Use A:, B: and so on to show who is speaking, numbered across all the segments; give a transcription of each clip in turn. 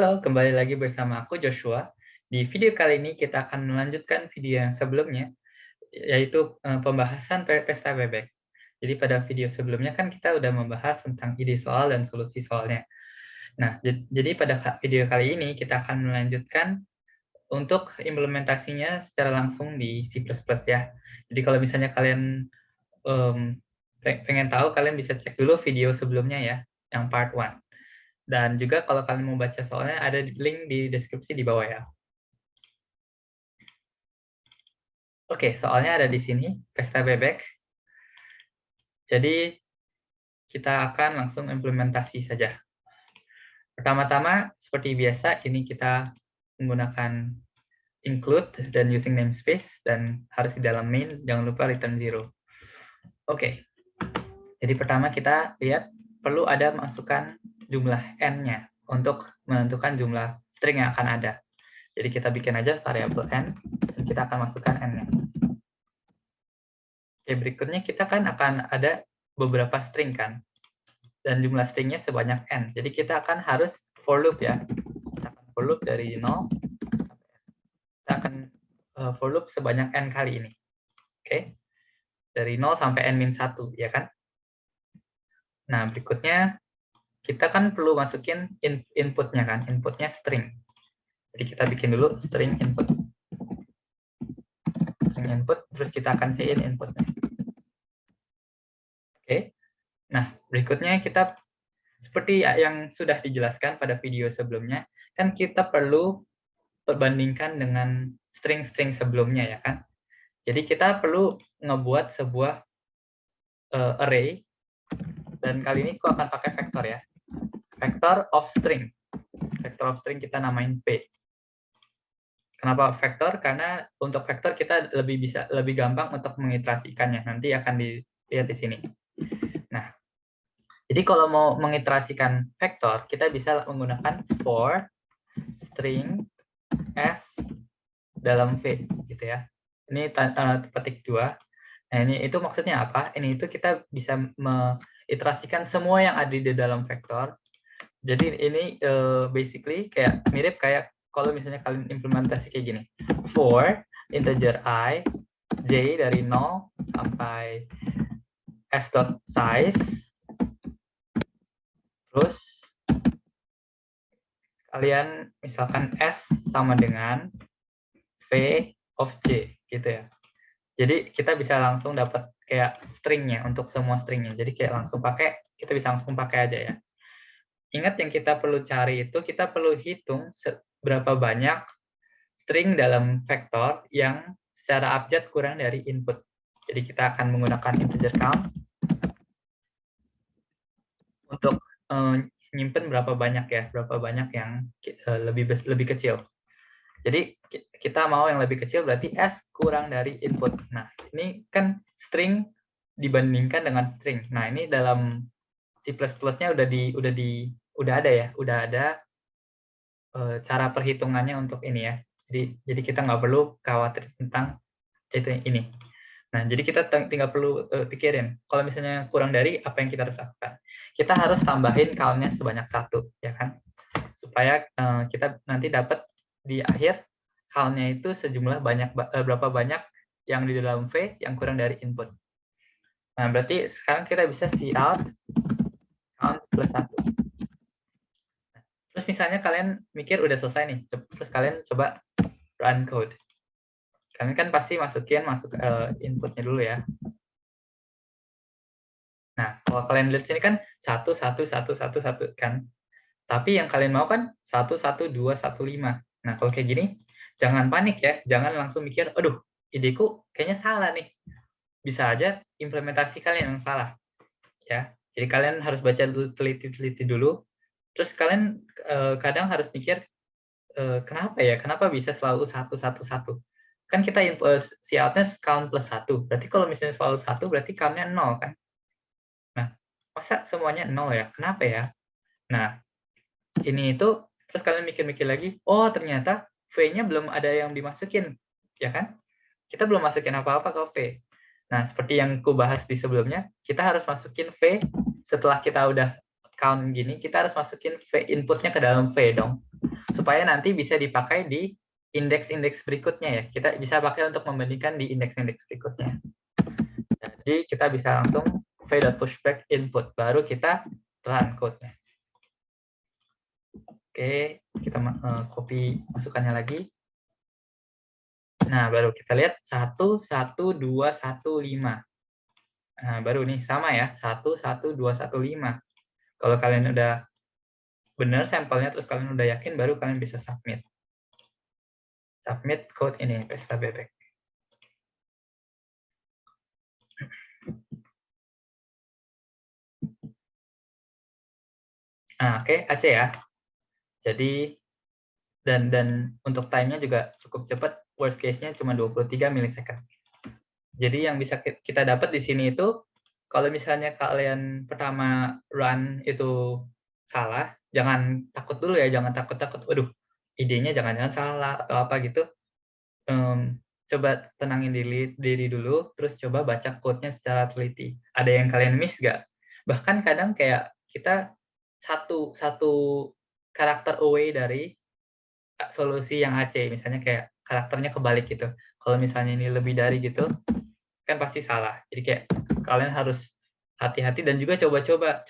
A: Halo, kembali lagi bersama aku Joshua. Di video kali ini kita akan melanjutkan video yang sebelumnya, yaitu pembahasan pesta bebek. Jadi pada video sebelumnya kan kita udah membahas tentang ide soal dan solusi soalnya. Nah, jadi pada video kali ini kita akan melanjutkan untuk implementasinya secara langsung di C++ ya. Jadi kalau misalnya kalian pengen tahu, kalian bisa cek dulu video sebelumnya ya, yang part 1. Dan juga kalau kalian mau baca soalnya ada link di deskripsi di bawah ya. Oke, soalnya ada di sini, pesta bebek. Jadi kita akan langsung implementasi saja. Pertama-tama, seperti biasa, ini kita menggunakan include dan using namespace, dan harus di dalam main, jangan lupa return 0. Oke, jadi pertama kita lihat perlu ada masukan jumlah n-nya untuk menentukan jumlah string yang akan ada. Jadi kita bikin aja variabel n, dan kita akan masukkan n-nya. Oke, berikutnya kita kan akan ada beberapa string kan, dan jumlah stringnya sebanyak n. Jadi kita akan harus for loop ya. Kita akan for loop dari 0 sampai n. Kita akan for loop sebanyak n kali ini. Oke, dari 0 sampai n-1, ya kan? Nah, berikutnya kita kan perlu masukin inputnya kan, inputnya string. Jadi kita bikin dulu string input. String input, terus kita akan cin inputnya. Oke, nah berikutnya kita seperti yang sudah dijelaskan pada video sebelumnya, kan kita perlu perbandingkan dengan string-string sebelumnya ya kan. Jadi kita perlu ngebuat sebuah array, dan kali ini aku akan pakai vektor ya. Vektor of string. Vektor of string kita namain P. Kenapa vektor? Karena untuk vektor kita lebih gampang untuk mengiterasikannya. Nanti akan dilihat di sini. Nah, jadi kalau mau mengiterasikan vektor, kita bisa menggunakan for string s dalam v gitu ya. Ini petik 2. Nah, ini itu maksudnya apa? Ini itu kita bisa mengiterasikan semua yang ada di dalam vektor. Jadi ini basically kayak mirip kayak kalau misalnya kalian implementasi kayak gini. For integer I, j dari 0 sampai s.size, terus kalian misalkan s sama dengan v of j gitu ya. Jadi kita bisa langsung dapat kayak stringnya untuk semua stringnya. Jadi kayak langsung pakai, kita bisa langsung pakai aja ya. Ingat yang kita perlu cari itu, kita perlu hitung berapa banyak string dalam vektor yang secara abjad kurang dari input. Jadi kita akan menggunakan integer count untuk nyimpen berapa banyak ya, berapa banyak yang lebih kecil. Jadi kita mau yang lebih kecil berarti s kurang dari input. Nah, ini kan string dibandingkan dengan string. Nah, ini dalam C++-nya udah ada ya, udah ada cara perhitungannya untuk ini ya. Jadi kita nggak perlu khawatir tentang ini. Nah, jadi kita tinggal perlu pikirin, kalau misalnya kurang dari, apa yang kita harus lakukan? Kita harus tambahin count-nya sebanyak 1, ya kan? Supaya kita nanti dapat di akhir count-nya itu sejumlah berapa banyak yang di dalam V yang kurang dari input. Nah, berarti sekarang kita bisa cout count plus 1. Terus misalnya kalian mikir udah selesai nih, terus kalian coba run code. Kalian kan pasti masuk inputnya dulu ya. Nah, kalau kalian lihat sini kan 1, 1, 1, 1, 1 kan. Tapi yang kalian mau kan 1, 1, 2, 1, 5. Nah, kalau kayak gini, jangan panik ya. Jangan langsung mikir, aduh, ideku kayaknya salah nih. Bisa aja implementasi kalian yang salah. Ya, jadi kalian harus baca teliti-teliti dulu. Terus kalian kadang harus mikir, kenapa ya? Kenapa bisa selalu 1, 1, 1? Kan kita cout-nya count plus 1. Berarti kalau misalnya selalu 1, berarti count-nya 0 kan? Nah, masa semuanya 0 ya? Kenapa ya? Nah, ini itu, terus kalian mikir-mikir lagi, oh ternyata V-nya belum ada yang dimasukin, ya kan? Kita belum masukin apa-apa ke V. Nah, seperti yang aku bahas di sebelumnya, kita harus masukin V setelah kita udah count gini, kita harus masukin V inputnya ke dalam V dong. supaya nanti bisa dipakai di indeks-indeks berikutnya ya. Kita bisa pakai untuk membandingkan di indeks-indeks berikutnya. Jadi kita bisa langsung v.pushback input, baru kita run code-nya. Oke, kita copy masukannya lagi. Nah, baru kita lihat 1, 1, 2, 1, 5. Nah, baru nih sama ya, 1, 1, 2, 1, 5. Kalau kalian udah benar sampelnya, terus kalian udah yakin, baru kalian bisa submit. Submit code ini, Pesta Bebek. Nah, oke, AC ya. Jadi, dan untuk time-nya juga cukup cepat, worst case-nya cuma 23 milisecond. Jadi yang bisa kita dapat di sini itu, kalau misalnya kalian pertama run itu salah, jangan takut dulu ya, jangan takut-takut, waduh, idenya jangan-jangan salah atau apa gitu. Coba tenangin diri dulu, terus coba baca code-nya secara teliti. Ada yang kalian miss nggak? Bahkan kadang kayak kita satu karakter away dari solusi yang AC, misalnya kayak karakternya kebalik gitu. Kalau misalnya ini lebih dari gitu, kan pasti salah. Jadi kayak kalian harus hati-hati dan juga coba-coba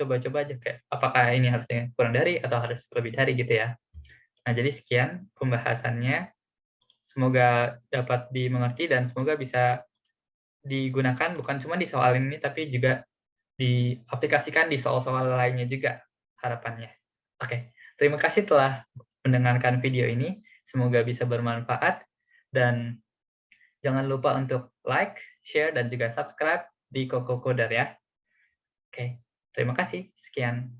A: aja kayak apakah ini harusnya kurang dari atau harus lebih dari gitu ya. Nah, jadi sekian pembahasannya. Semoga dapat dimengerti dan semoga bisa digunakan bukan cuma di soal ini tapi juga diaplikasikan di soal-soal lainnya juga harapannya. Oke, terima kasih telah mendengarkan video ini. Semoga bisa bermanfaat dan jangan lupa untuk like, share, dan juga subscribe di Koko Kodar ya. Oke, terima kasih. Sekian.